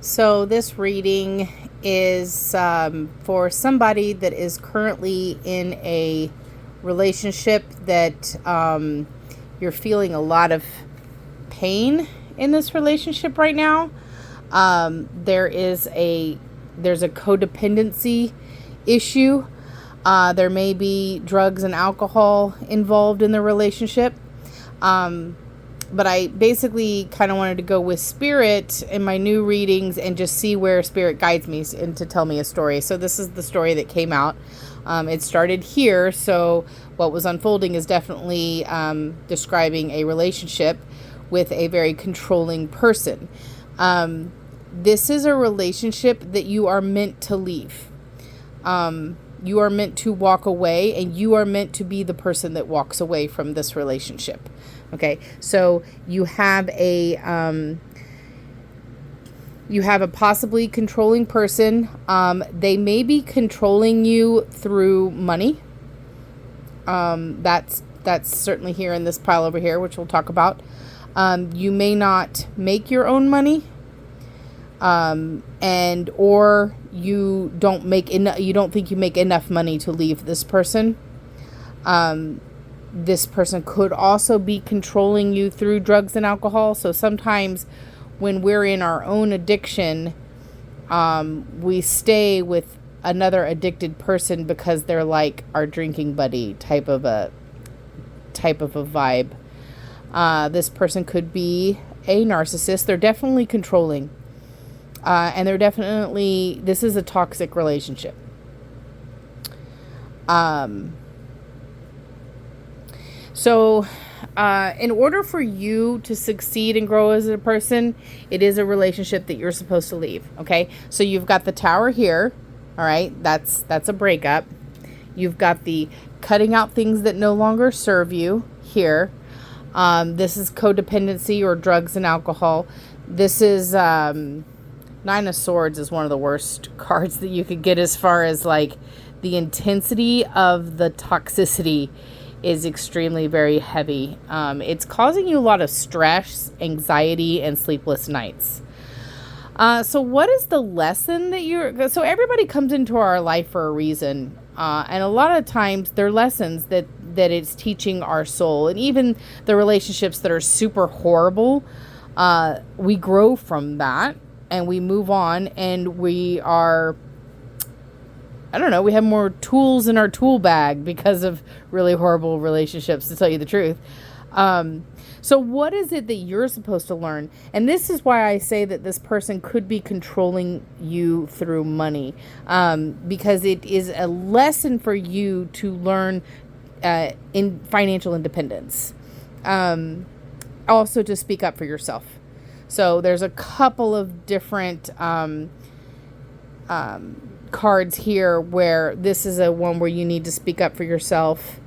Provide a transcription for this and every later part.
So this reading is for somebody that is currently in a relationship that you're feeling a lot of pain in this relationship right now. There's a codependency issue. There may be drugs and alcohol involved in the relationship. But I basically kind of wanted to go with Spirit in my new readings and just see where Spirit guides me and to tell me a story. So this is the story that came out. It started here, so what was unfolding is definitely describing a relationship with a very controlling person. This is a relationship that you are meant to leave. You are meant to walk away, and you are meant to be the person that walks away from this relationship. Okay, so you have a possibly controlling person. They may be controlling you through money. That's certainly here in this pile over here, which we'll talk about. You may not make your own money. And or you don't make enough. You don't think you make enough money to leave this person. This person could also be controlling you through drugs and alcohol. So sometimes when we're in our own addiction, we stay with another addicted person because they're like our drinking buddy type of a vibe. This person could be a narcissist. They're definitely controlling. And this is a toxic relationship. So, in order for you to succeed and grow as a person, it is a relationship that you're supposed to leave. Okay. So you've got the Tower here. All right. That's a breakup. You've got the cutting out things that no longer serve you here. This is codependency or drugs and alcohol. This is, Nine of Swords is one of the worst cards that you could get as far as like the intensity of the toxicity is extremely very heavy. It's causing you a lot of stress, anxiety, and sleepless nights. So what is the lesson that so everybody comes into our life for a reason. And a lot of times they're lessons that it's teaching our soul. And even the relationships that are super horrible, we grow from that. And we move on, and we are, we have more tools in our tool bag because of really horrible relationships, to tell you the truth. So what is it that you're supposed to learn? And this is why I say that this person could be controlling you through money, because it is a lesson for you to learn in financial independence. Also to speak up for yourself. So there's a couple of different cards here where this is a one where you need to speak up for yourself.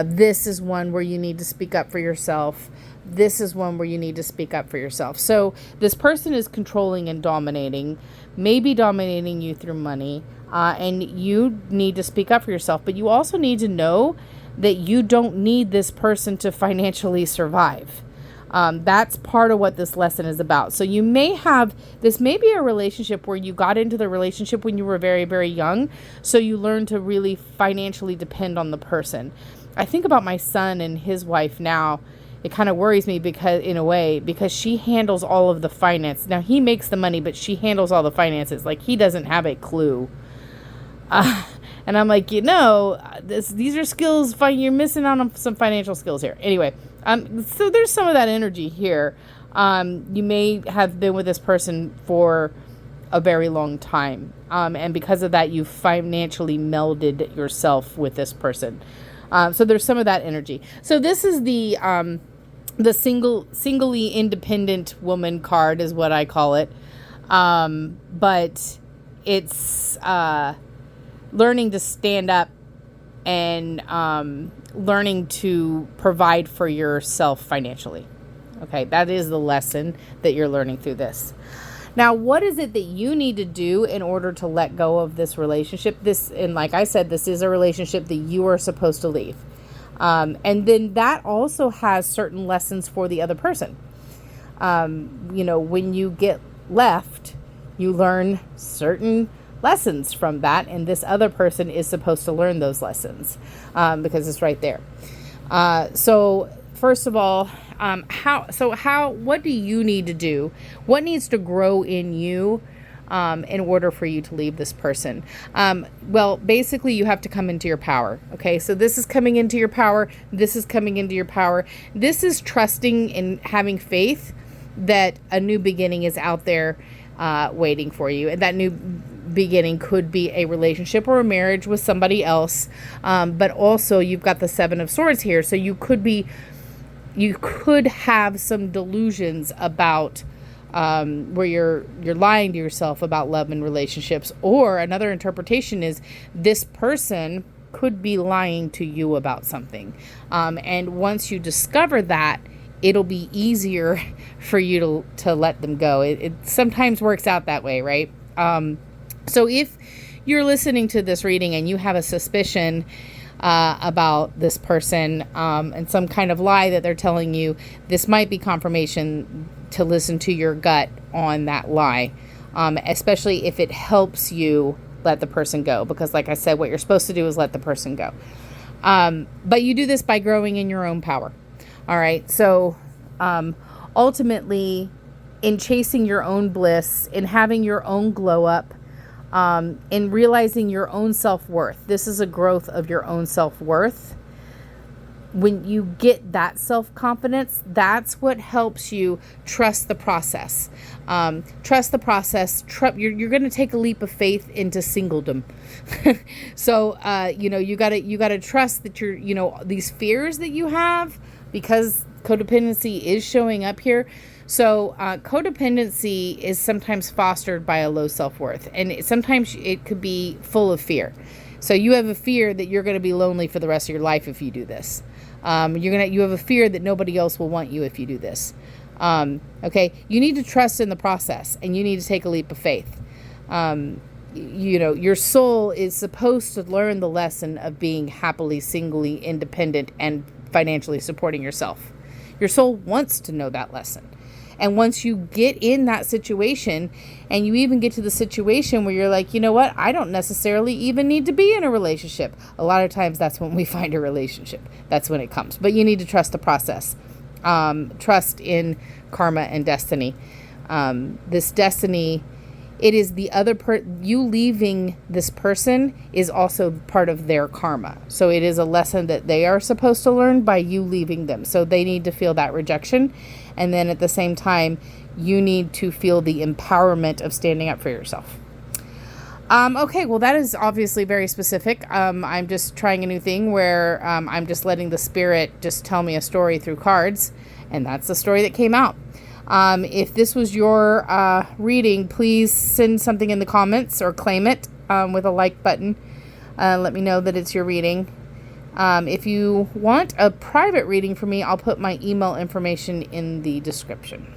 This is one where you need to speak up for yourself. This is one where you need to speak up for yourself. So this person is controlling and dominating, maybe dominating you through money, and you need to speak up for yourself. But you also need to know that you don't need this person to financially survive. That's part of what this lesson is about. So this may be a relationship where you got into the relationship when you were very, very young. So you learned to really financially depend on the person. I think about my son and his wife now. It kind of worries me because she handles all of the finance. Now he makes the money, but she handles all the finances. Like he doesn't have a clue. And I'm like, these are skills. You're missing out on some financial skills here. Anyway, so there's some of that energy here. You may have been with this person for a very long time. And because of that, you financially melded yourself with this person. So there's some of that energy. So this is the singly independent woman card is what I call it. But it's, learning to stand up and learning to provide for yourself financially. Okay, that is the lesson that you're learning through this. Now, what is it that you need to do in order to let go of this relationship? And like I said, this is a relationship that you are supposed to leave. And then that also has certain lessons for the other person. When you get left, You learn certain lessons from that, and this other person is supposed to learn those lessons because it's right there. So first of all, what do you need to do? What needs to grow in you in order for you to leave this person? Well, basically you have to come into your power. Okay. So this is coming into your power. This is coming into your power. This is trusting and having faith that a new beginning is out there waiting for you. And that new beginning could be a relationship or a marriage with somebody else. But also you've got the Seven of Swords here. So you could have some delusions about where you're lying to yourself about love and relationships. Or another interpretation is this person could be lying to you about something. And once you discover that, it'll be easier for you to let them go. It sometimes works out that way, right? So if you're listening to this reading and you have a suspicion about this person and some kind of lie that they're telling you, this might be confirmation to listen to your gut on that lie, especially if it helps you let the person go. Because like I said, what you're supposed to do is let the person go. But you do this by growing in your own power. All right. So ultimately, in chasing your own bliss, in having your own glow up, in realizing your own self-worth, this is a growth of your own self-worth. When you get that self-confidence, that's what helps you trust the process. Trust the process. You're going to take a leap of faith into singledom. So, you gotta trust that these fears that you have, because codependency is showing up here. So codependency is sometimes fostered by a low self-worth, and sometimes it could be full of fear. So you have a fear that you're going to be lonely for the rest of your life if you do this. You have a fear that nobody else will want you if you do this. Okay, you need to trust in the process, and you need to take a leap of faith. Your soul is supposed to learn the lesson of being happily, singly, independent, and financially supporting yourself. Your soul wants to know that lesson. And once you get in that situation, and you even get to the situation where you're like, you know what, I don't necessarily even need to be in a relationship. A lot of times that's when we find a relationship. That's when it comes. But you need to trust the process. Trust in karma and destiny. This destiny, it is the other you leaving this person is also part of their karma. So it is a lesson that they are supposed to learn by you leaving them. So they need to feel that rejection. And then at the same time, you need to feel the empowerment of standing up for yourself. Okay, well, that is obviously very specific. I'm just trying a new thing where I'm just letting the spirit just tell me a story through cards. And that's the story that came out. If this was your reading, please send something in the comments or claim it with a like button. Let me know that it's your reading. If you want a private reading from me, I'll put my email information in the description.